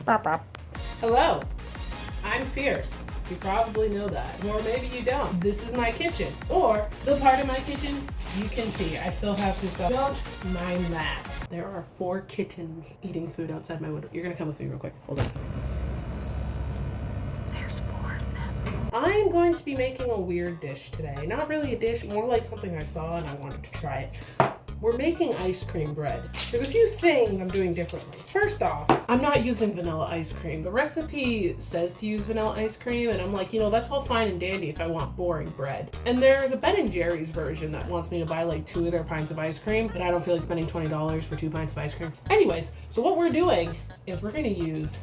Hello, I'm Fierce. You probably know that, or maybe you don't. This is my kitchen, or the part of my kitchen you can see. I still have to stuff. Don't mind that. There are 4 kittens eating food outside my window. You're gonna come with me real quick. Hold on. There's 4 of them. I'm going to be making a weird dish today. Not really a dish, more like something I saw and I wanted to try it. We're making ice cream bread. There's a few things I'm doing differently. First off, I'm not using vanilla ice cream. The recipe says to use vanilla ice cream, and I'm like, that's all fine and dandy if I want boring bread. And there's a Ben & Jerry's version that wants me to buy like 2 of their pints of ice cream, but I don't feel like spending $20 for 2 pints of ice cream. Anyways, so what we're doing is we're gonna use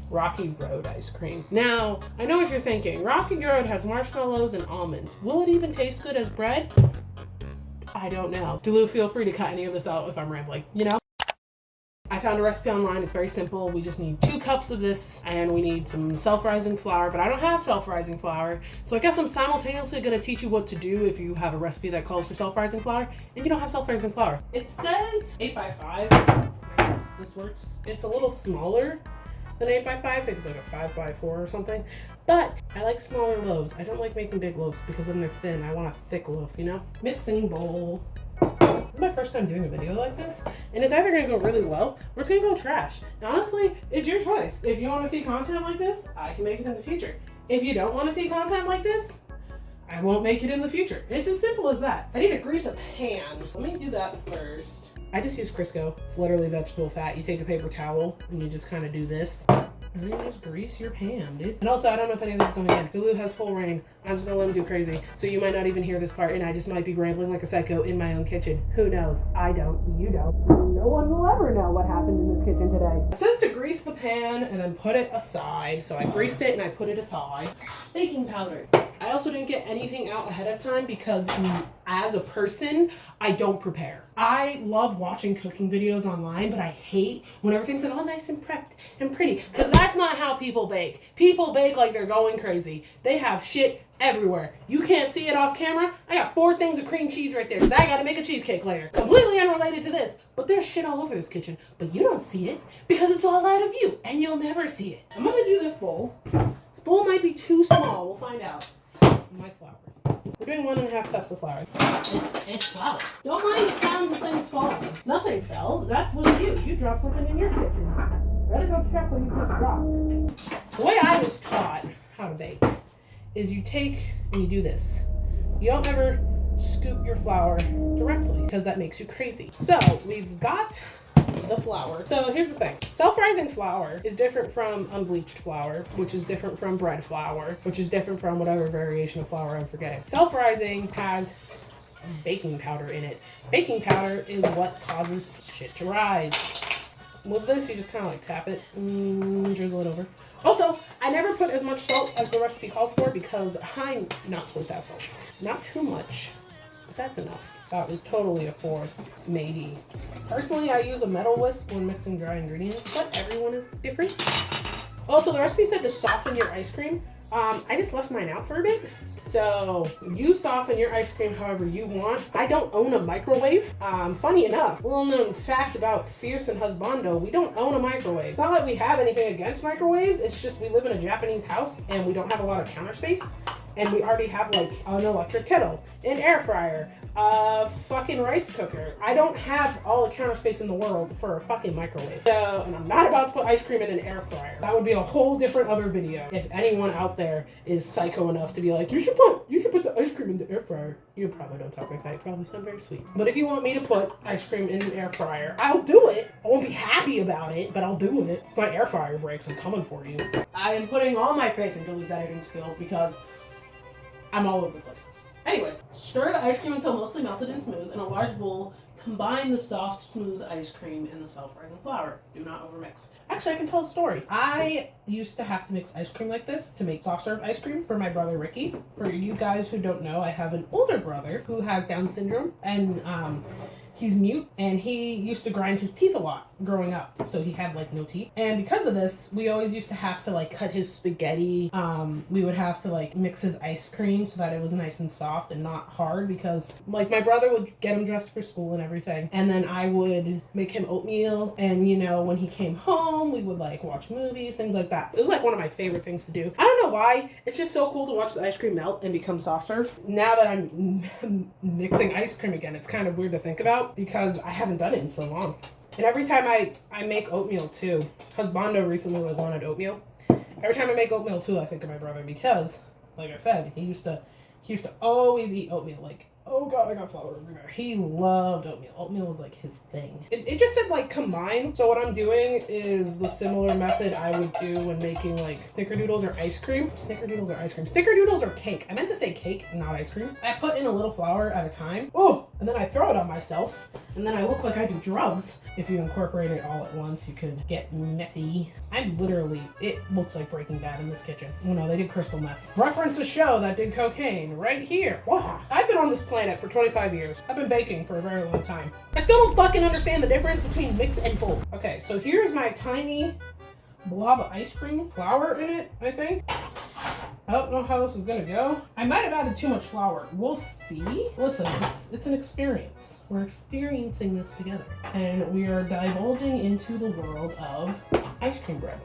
Rocky Road ice cream. Now, I know what you're thinking. Rocky Road has marshmallows and almonds. Will it even taste good as bread? I don't know. Dlue, feel free to cut any of this out if I'm rambling, I found a recipe online. It's very simple. We just need 2 cups of this, and we need some self-rising flour, but I don't have self-rising flour. So I guess I'm simultaneously gonna teach you what to do if you have a recipe that calls for self-rising flour and you don't have self-rising flour. It says 8x5. I guess this works. It's a little smaller than 8x5. I think it's like a 5x4 or something. But I like smaller loaves. I don't like making big loaves because then they're thin. I want a thick loaf, Mixing bowl. This is my first time doing a video like this, and it's either gonna go really well or it's gonna go trash. And honestly, it's your choice. If you want to see content like this, I can make it in the future. If you don't want to see content like this, I won't make it in the future. It's as simple as that. I need to grease a pan. Let me do that first. I just use Crisco. It's literally vegetable fat. You take a paper towel and you just kind of do this. And then you just grease your pan, dude. And also, I don't know if any of this is going in. Dlue has full reign. I'm just gonna let him do crazy. So you might not even hear this part, and I just might be rambling like a psycho in my own kitchen. Who knows? I don't. You don't. No one will ever know what happened in this kitchen today. It says to grease the pan and then put it aside. So I greased it and I put it aside. Baking powder. I also didn't get anything out ahead of time because as a person, I don't prepare. I love watching cooking videos online, but I hate when everything's all nice and prepped and pretty, because that's not how people bake. People bake like they're going crazy. They have shit everywhere. You can't see it off camera. I got 4 things of cream cheese right there because I gotta make a cheesecake later. Completely unrelated to this, but there's shit all over this kitchen, but you don't see it because it's all out of view and you'll never see it. I'm gonna do this bowl. This bowl might be too small. We'll find out. My flour. We're doing 1.5 cups of flour. It's flour. Don't mind the sounds of things falling. Nothing fell. That was you. You dropped something in your kitchen. Better go check what you just dropped. The way I was taught how to bake is you take and you do this. You don't ever scoop your flour directly because that makes you crazy. So we've got the flour. So here's the thing. Self-rising flour is different from unbleached flour, which is different from bread flour, which is different from whatever variation of flour I'm forgetting. Self-rising has baking powder in it. Baking powder is what causes shit to rise. With this, you just kind of like tap it, drizzle it over. Also, I never put as much salt as the recipe calls for because I'm not supposed to have salt. Not too much, but that's enough. That was totally a 4, maybe. Personally, I use a metal whisk when mixing dry ingredients, but everyone is different. Also, the recipe said to soften your ice cream. I just left mine out for a bit. So you soften your ice cream however you want. I don't own a microwave. Funny enough, little known fact about Fierce and Husbando, we don't own a microwave. It's not like we have anything against microwaves. It's just we live in a Japanese house and we don't have a lot of counter space. And we already have like an electric kettle, an air fryer, a fucking rice cooker. I don't have all the counter space in the world for a fucking microwave. So, and I'm not about to put ice cream in an air fryer. That would be a whole different other video. If anyone out there is psycho enough to be like, you should put the ice cream in the air fryer. You probably don't talk like that. You probably sound very sweet. But if you want me to put ice cream in an air fryer, I'll do it. I won't be happy about it, but I'll do it. If my air fryer breaks, I'm coming for you. I am putting all my faith into Dlue's editing skills because I'm all over the place. Anyways, stir the ice cream until mostly melted and smooth. In a large bowl, combine the soft, smooth ice cream and the self-rising flour. Do not overmix. Actually, I can tell a story. I used to have to mix ice cream like this to make soft serve ice cream for my brother Ricky. For you guys who don't know, I have an older brother who has Down syndrome, and he's mute, and he used to grind his teeth a lot growing up, so he had like no teeth. And because of this, we always used to have to like cut his spaghetti. We would have to like mix his ice cream so that it was nice and soft and not hard, because like my brother would get him dressed for school and everything, and then I would make him oatmeal, and you know, when he came home we would like watch movies, things like that. It was like one of my favorite things to do. I don't know why, it's just so cool to watch the ice cream melt and become softer. Now that I'm mixing ice cream again, it's kind of weird to think about because I haven't done it in so long. And every time I make oatmeal too, husbando recently like wanted oatmeal. Every time I make oatmeal too, I think of my brother, because like I said, he used to always eat oatmeal. Like, oh god, I got flour everywhere. He loved oatmeal. Oatmeal was like his thing. It just said like combine. So what I'm doing is the similar method I would do when making like snickerdoodles or ice cream. Snickerdoodles or ice cream. Snickerdoodles or cake. I meant to say cake, not ice cream. I put in a little flour at a time. Oh, and then I throw it on myself. And then I look like I do drugs. If you incorporate it all at once, you could get messy. It looks like Breaking Bad in this kitchen. Oh no, they did crystal meth. Reference a show that did cocaine right here. Wow. I've been on this planet for 25 years. I've been baking for a very long time. I still don't fucking understand the difference between mix and full. Okay, so here's my tiny blob of ice cream, flour in it, I think. I don't know how this is gonna go. I might have added too much flour. We'll see. Listen, it's an experience. We're experiencing this together. And we are divulging into the world of ice cream bread.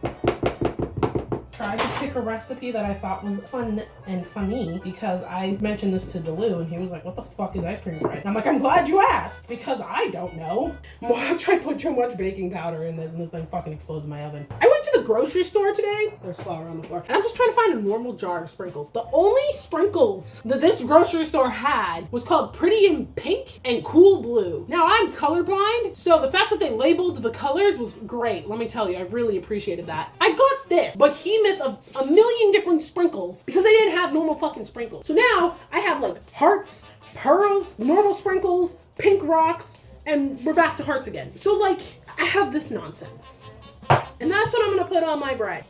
Tried to pick a recipe that I thought was fun and funny, because I mentioned this to Dlue and he was like, what the fuck is ice cream bread? And I'm like, I'm glad you asked, because I don't know. I tried to put too much baking powder in this and this thing fucking explodes in my oven. I went to the grocery store today. There's flour on the floor. And I'm just trying to find a normal jar of sprinkles. The only sprinkles that this grocery store had was called Pretty in Pink and Cool Blue. Now I'm colorblind, so the fact that they labeled the colors was great. Let me tell you, I really appreciated that. I got this behemoth of a million different sprinkles because they didn't have normal fucking sprinkles. So now I have like hearts, pearls, normal sprinkles, pink rocks, and we're back to hearts again. So like, I have this nonsense. And that's what I'm gonna put on my bread.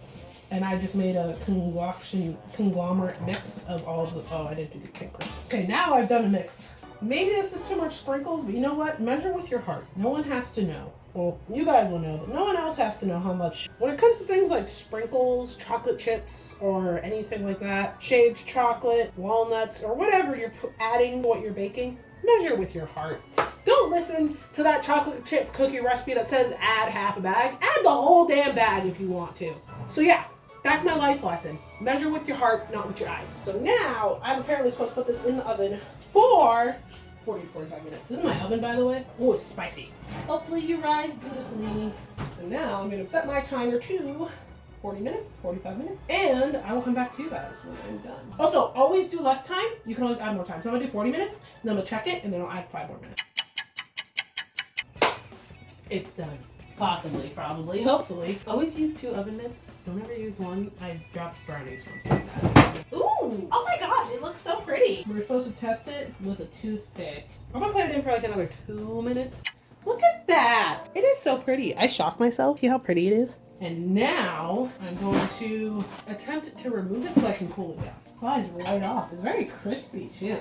And I just made a conglomerate mix of all of the, oh, I didn't do the pink crystals. Okay, now I've done a mix. Maybe this is too much sprinkles, but you know what? Measure with your heart. No one has to know. Well, you guys will know, but no one else has to know how much. When it comes to things like sprinkles, chocolate chips, or anything like that, shaved chocolate, walnuts, or whatever you're adding to what you're baking, measure with your heart. Don't listen to that chocolate chip cookie recipe that says add half a bag. Add the whole damn bag if you want to. So yeah, that's my life lesson. Measure with your heart, not with your eyes. So now, I'm apparently supposed to put this in the oven for 40 to 45 minutes. This is my oven, by the way. Oh, it's spicy. Hopefully you rise beautifully. And now I'm going to set my timer to 40 minutes, 45 minutes, and I will come back to you guys when I'm done. Also, always do less time. You can always add more time. So I'm going to do 40 minutes, and then I'm going to check it, and then I'll add 5 more minutes. It's done. Possibly, probably, hopefully. Always use 2 oven mitts. Don't ever use one. I dropped brownies once like that. Ooh! Oh my gosh, it looks so pretty. We're supposed to test it with a toothpick. I'm gonna put it in for like another 2 minutes. Look at that! It is so pretty. I shocked myself. See how pretty it is? And now I'm going to attempt to remove it so I can cool it down. Flies right off. It's very crispy too.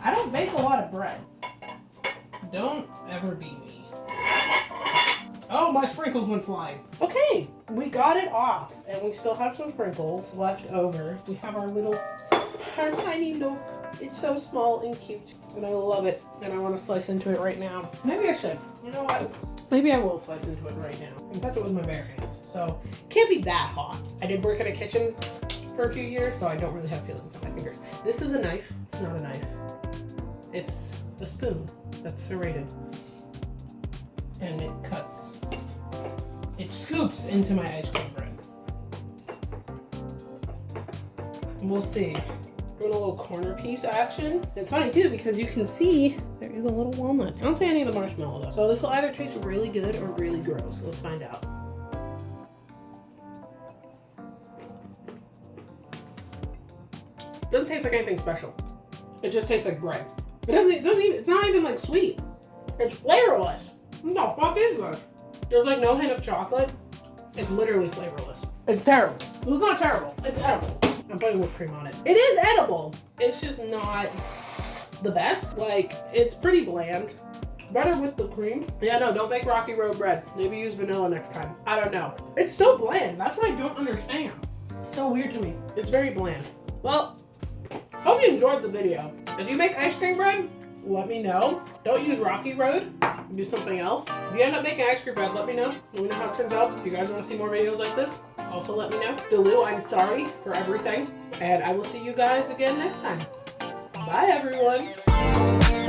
I don't bake a lot of bread. Don't ever be me. Oh, my sprinkles went flying. Okay, we got it off, and we still have some sprinkles left over. We have our tiny loaf. It's so small and cute, and I love it, and I want to slice into it right now. Maybe I should. You know what? Maybe I will slice into it right now and touch it with my bare hands. So, it can't be that hot. I did work in a kitchen for a few years, so I don't really have feelings on my fingers. This is a knife. It's not a knife. It's a spoon that's serrated. And it cuts. It scoops into my ice cream bread. We'll see. Doing a little corner piece action. It's funny too because you can see there is a little walnut. I don't see any of the marshmallow though. So this will either taste really good or really gross. Let's find out. It doesn't taste like anything special. It just tastes like bread. It's not even like sweet. It's flavorless. What the fuck is this? There's like no hint of chocolate. It's literally flavorless. It's terrible. Well, it's not terrible. It's edible. I'm putting whipped cream on it. It is edible. It's just not the best. Like, it's pretty bland. Better with the cream. Yeah, no, don't make Rocky Road bread. Maybe use vanilla next time. I don't know. It's so bland. That's what I don't understand. It's so weird to me. It's very bland. Well, hope you enjoyed the video. If you make ice cream bread, let me know. Don't use Rocky Road. Do something else. If you end up making ice cream bread, let me know. Let me know how it turns out. If you guys want to see more videos like this, also let me know. Dlue, I'm sorry for everything. And I will see you guys again next time. Bye, everyone.